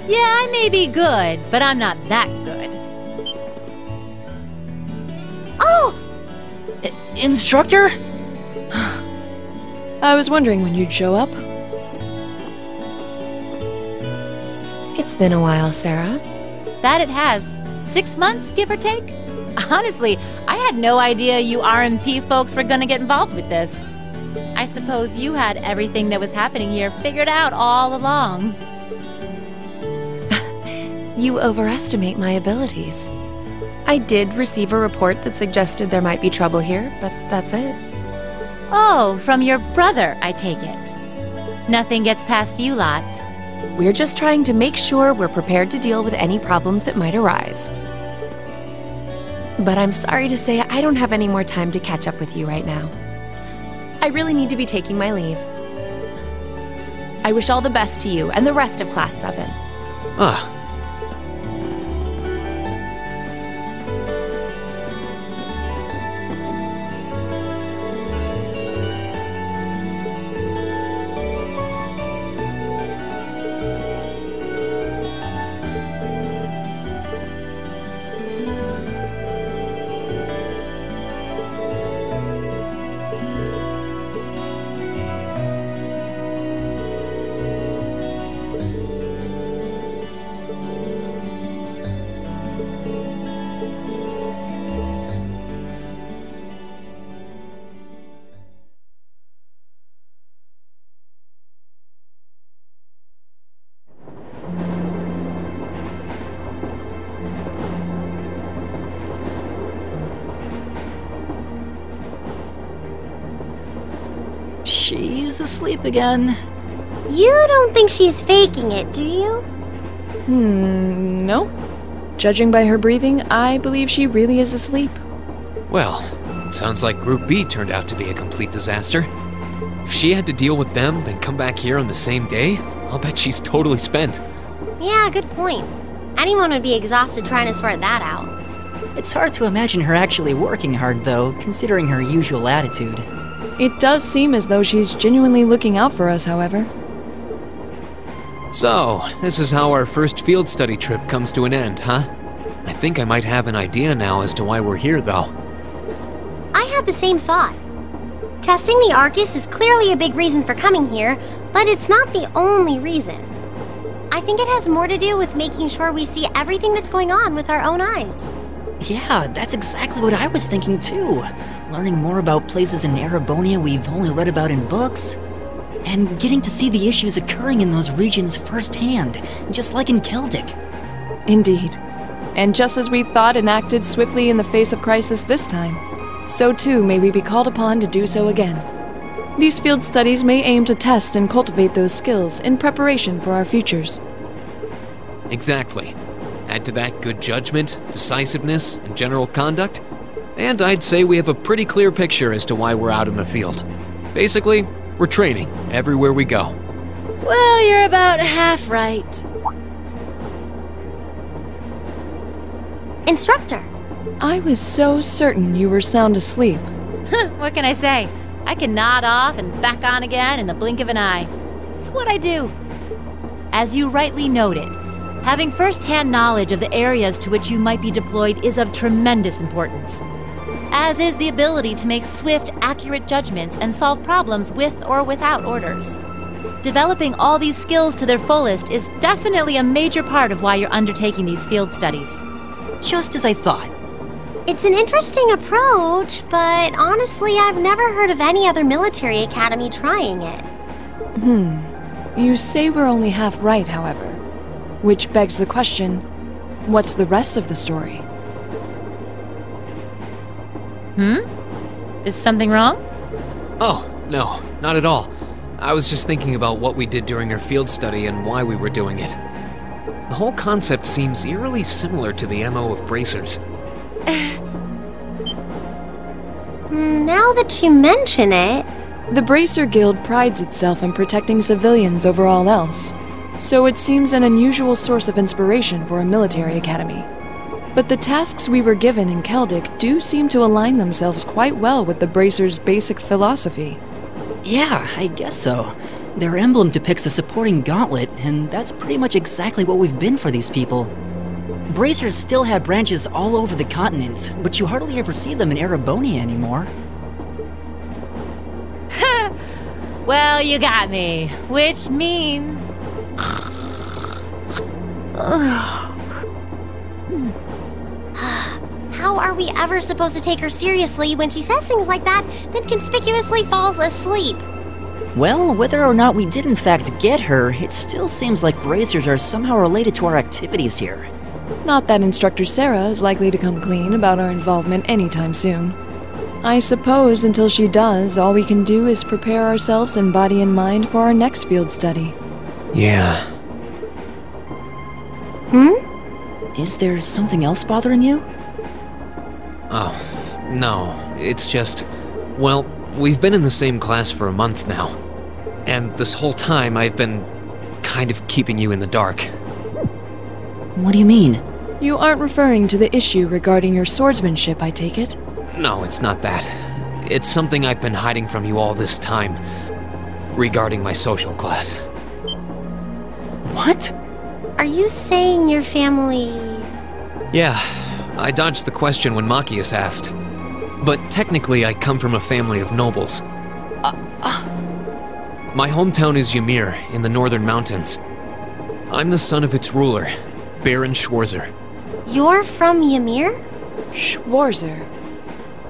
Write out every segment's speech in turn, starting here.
Yeah, I may be good, but I'm not that good. Oh! Instructor? I was wondering when you'd show up. It's been a while, Sarah. That it has. 6 months, give or take? Honestly, I had no idea you RMP folks were gonna get involved with this. I suppose you had everything that was happening here figured out all along. You overestimate my abilities. I did receive a report that suggested there might be trouble here, but that's it. Oh, from your brother, I take it. Nothing gets past you lot. We're just trying to make sure we're prepared to deal with any problems that might arise. But I'm sorry to say I don't have any more time to catch up with you right now. I really need to be taking my leave. I wish all the best to you and the rest of Class 7. She's asleep again. You don't think she's faking it, do you? No. Judging by her breathing, I believe she really is asleep. Well, it sounds like Group B turned out to be a complete disaster. If she had to deal with them, then come back here on the same day, I'll bet she's totally spent. Yeah, good point. Anyone would be exhausted trying to sort that out. It's hard to imagine her actually working hard, though, considering her usual attitude. It does seem as though she's genuinely looking out for us, however. So, this is how our first field study trip comes to an end, huh? I think I might have an idea now as to why we're here, though. I had the same thought. Testing the Arcus is clearly a big reason for coming here, but it's not the only reason. I think it has more to do with making sure we see everything that's going on with our own eyes. Yeah, that's exactly what I was thinking too. Learning more about places in Erebonia we've only read about in books. And getting to see the issues occurring in those regions firsthand, just like in Celtic. Indeed. And just as we thought and acted swiftly in the face of crisis this time, so too may we be called upon to do so again. These field studies may aim to test and cultivate those skills in preparation for our futures. Exactly. Add to that good judgment, decisiveness, and general conduct, and I'd say we have a pretty clear picture as to why we're out in the field. Basically, we're training everywhere we go. Well, you're about half right. Instructor! I was so certain you were sound asleep. What can I say? I can nod off and back on again in the blink of an eye. It's what I do. As you rightly noted, having first-hand knowledge of the areas to which you might be deployed is of tremendous importance, as is the ability to make swift, accurate judgments and solve problems with or without orders. Developing all these skills to their fullest is definitely a major part of why you're undertaking these field studies. Just as I thought. It's an interesting approach, but honestly, I've never heard of any other military academy trying it. You say we're only half right, however. Which begs the question, what's the rest of the story? Is something wrong? Oh, no, not at all. I was just thinking about what we did during our field study and why we were doing it. The whole concept seems eerily similar to the MO of bracers. Now that you mention it... The Bracer Guild prides itself in protecting civilians over all else, so it seems an unusual source of inspiration for a military academy. But the tasks we were given in Celtic do seem to align themselves quite well with the Bracer's basic philosophy. Yeah, I guess so. Their emblem depicts a supporting gauntlet, and that's pretty much exactly what we've been for these people. Bracers still have branches all over the continent, but you hardly ever see them in Erebonia anymore. Well, you got me. Which means... How are we ever supposed to take her seriously when she says things like that, then conspicuously falls asleep? Well, whether or not we did in fact get her, it still seems like bracers are somehow related to our activities here. Not that Instructor Sara is likely to come clean about our involvement anytime soon. I suppose until she does, all we can do is prepare ourselves in body and mind for our next field study. Yeah. Is there something else bothering you? Oh, no. It's just... Well, we've been in the same class for a month now. And this whole time I've been kind of keeping you in the dark. What do you mean? You aren't referring to the issue regarding your swordsmanship, I take it? No, it's not that. It's something I've been hiding from you all this time. Regarding my social class. What? Are you saying your family... Yeah, I dodged the question when Machias asked. But technically I come from a family of nobles. My hometown is Ymir, in the northern mountains. I'm the son of its ruler, Baron Schwarzer. You're from Ymir? Schwarzer.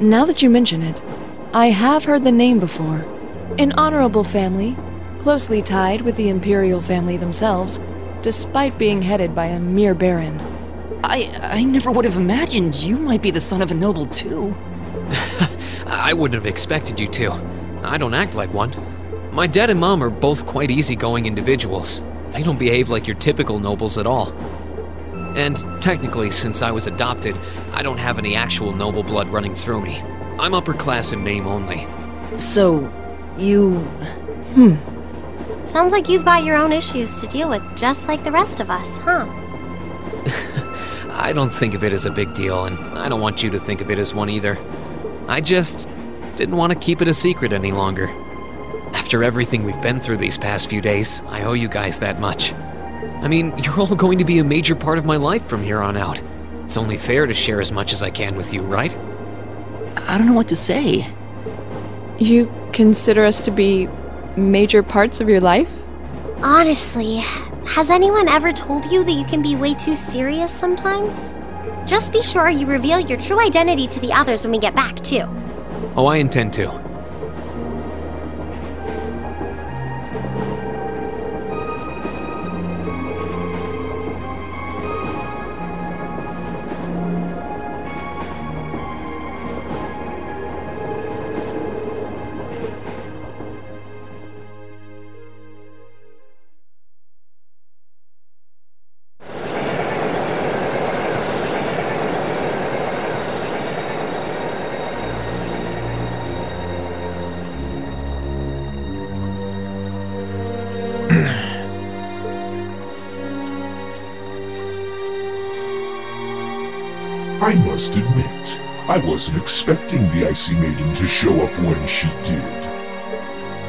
Now that you mention it, I have heard the name before. An honorable family, closely tied with the imperial family themselves, despite being headed by a mere baron. I never would have imagined you might be the son of a noble too. I wouldn't have expected you to. I don't act like one. My dad and mom are both quite easygoing individuals. They don't behave like your typical nobles at all. And technically, since I was adopted, I don't have any actual noble blood running through me. I'm upper class in name only. So, you... Sounds like you've got your own issues to deal with, just like the rest of us, huh? I don't think of it as a big deal, and I don't want you to think of it as one either. I just didn't want to keep it a secret any longer. After everything we've been through these past few days, I owe you guys that much. I mean, you're all going to be a major part of my life from here on out. It's only fair to share as much as I can with you, right? I don't know what to say. You consider us to be major parts of your life? Honestly, has anyone ever told you that you can be way too serious sometimes? Just be sure you reveal your true identity to the others when we get back, too. Oh, I intend to. I must admit, I wasn't expecting the Icy Maiden to show up when she did.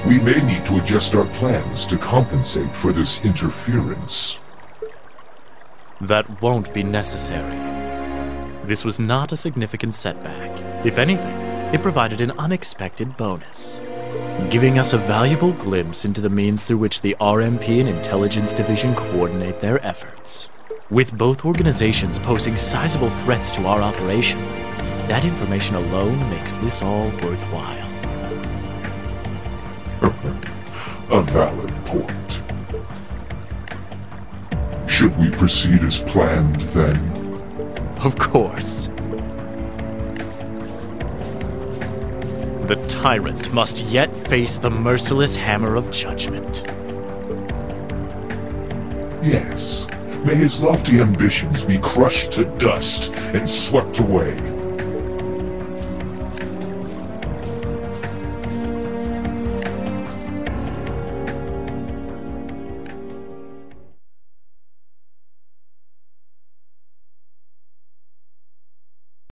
We may need to adjust our plans to compensate for this interference. That won't be necessary. This was not a significant setback. If anything, it provided an unexpected bonus, giving us a valuable glimpse into the means through which the RMP and Intelligence Division coordinate their efforts. With both organizations posing sizable threats to our operation, that information alone makes this all worthwhile. A valid point. Should we proceed as planned, then? Of course. The tyrant must yet face the merciless hammer of judgment. Yes. May his lofty ambitions be crushed to dust and swept away.